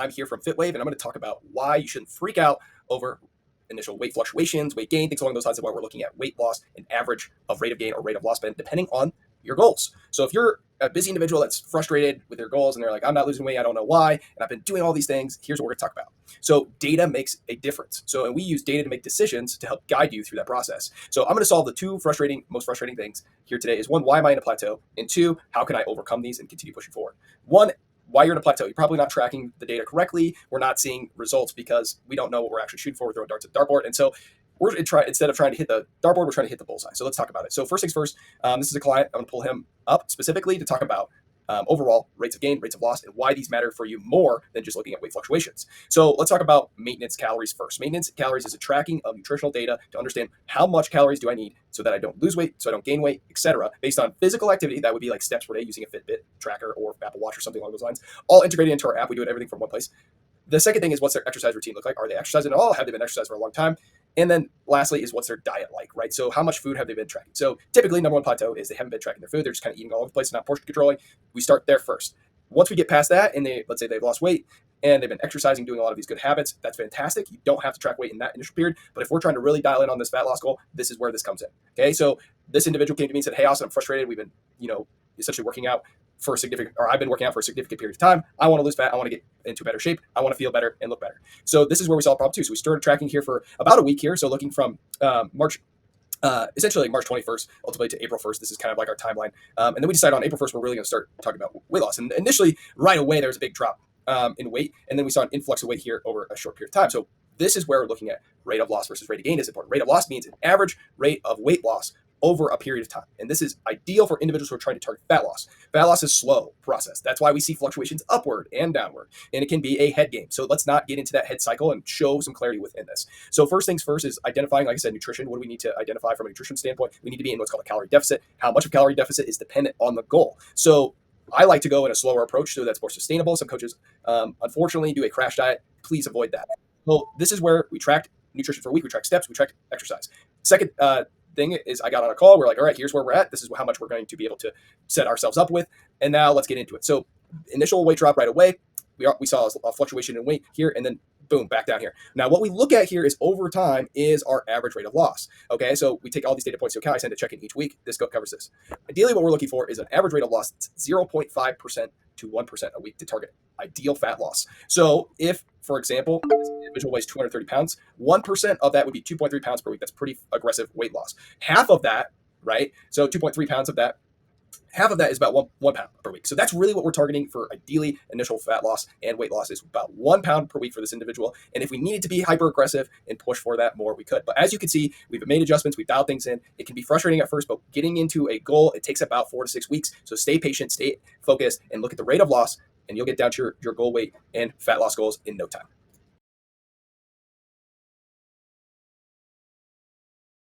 I'm here from FitWave, and I'm going to talk about why you shouldn't freak out over initial weight fluctuations, weight gain, things along those lines, and why we're looking at weight loss and average of rate of gain or rate of loss spend, depending on your goals. So if you're a busy individual that's frustrated with their goals and they're like, I'm not losing weight, I don't know why, and I've been doing all these things, here's what we're going to talk about. So data makes a difference. And we use data to make decisions to help guide you through that process. So I'm going to solve the most frustrating things here today is one, why am I in a plateau? And two, how can I overcome these and continue pushing forward? One, why you're in a plateau. You're probably not tracking the data correctly. We're not seeing results because we don't know what we're actually shooting for. We're throwing darts at the dartboard. And so instead of trying to hit the dartboard, we're trying to hit the bullseye. So let's talk about it. So first things first, this is a client. I'm going to pull him up specifically to talk about overall rates of gain, rates of loss, and why these matter for you more than just looking at weight fluctuations. So let's talk about maintenance calories first. Maintenance calories is a tracking of nutritional data to understand how much calories do I need so that I don't lose weight, so I don't gain weight, etc. Based on physical activity. That would be like steps per day using a Fitbit tracker or Apple Watch or something along those lines, all integrated into our app. We do everything from one place. The second thing is, what's their exercise routine look like? Are they exercising at all? Have they been exercising for a long time? And then lastly is, what's their diet like, right? So how much food have they been tracking? So typically, number one plateau is they haven't been tracking their food. They're just kind of eating all over the place and not portion controlling. We start there first. Once we get past that and let's say they've lost weight and they've been exercising, doing a lot of these good habits, that's fantastic. You don't have to track weight in that initial period. But if we're trying to really dial in on this fat loss goal, this is where this comes in. Okay. So this individual came to me and said, hey, Austin, I'm frustrated. We've been, essentially working out for a significant, or I've been working out for a significant period of time. I want to lose fat. I want to get into better shape. I want to feel better and look better. So this is where we solve problem two. So we started tracking here for about a week here. So looking from essentially March 21st, ultimately to April 1st. This is kind of like our timeline. And then we decided on April 1st, we're really going to start talking about weight loss. And initially, right away, there was a big drop in weight. And then we saw an influx of weight here over a short period of time. So this is where we're looking at rate of loss versus rate of gain is important. Rate of loss means an average rate of weight loss over a period of time. And this is ideal for individuals who are trying to target fat loss. Fat loss is a slow process. That's why we see fluctuations upward and downward. And it can be a head game. So let's not get into that head cycle and show some clarity within this. So first things first is identifying, like I said, nutrition. What do we need to identify from a nutrition standpoint? We need to be in what's called a calorie deficit. How much of calorie deficit is dependent on the goal. So I like to go in a slower approach so that's more sustainable. Some coaches, unfortunately, do a crash diet. Please avoid that. Well, this is where we track nutrition for a week. We track steps. We track exercise. Second, thing is, I got on a call. We're like, all right, here's where we're at. This is how much we're going to be able to set ourselves up with. And now let's get into it. So initial weight drop right away. We saw a fluctuation in weight here, and then boom, back down here. Now, what we look at here is over time is our average rate of loss. Okay, so we take all these data points to account. I send a check-in each week. This covers this. Ideally, what we're looking for is an average rate of loss that's 0.5% to 1% a week to target ideal fat loss. So if, for example, this individual weighs 230 pounds, 1% of that would be 2.3 pounds per week. That's pretty aggressive weight loss. Half of that, right? So 2.3 pounds of that, half of that is about one pound per week. So that's really what we're targeting for ideally initial fat loss and weight loss is about 1 pound per week for this individual. And if we needed to be hyper aggressive and push for that more, we could. But as you can see, we've made adjustments, we've dialed things in. It can be frustrating at first, but getting into a goal, it takes about 4 to 6 weeks. So stay patient, stay focused, and look at the rate of loss, and you'll get down to your goal weight and fat loss goals in no time.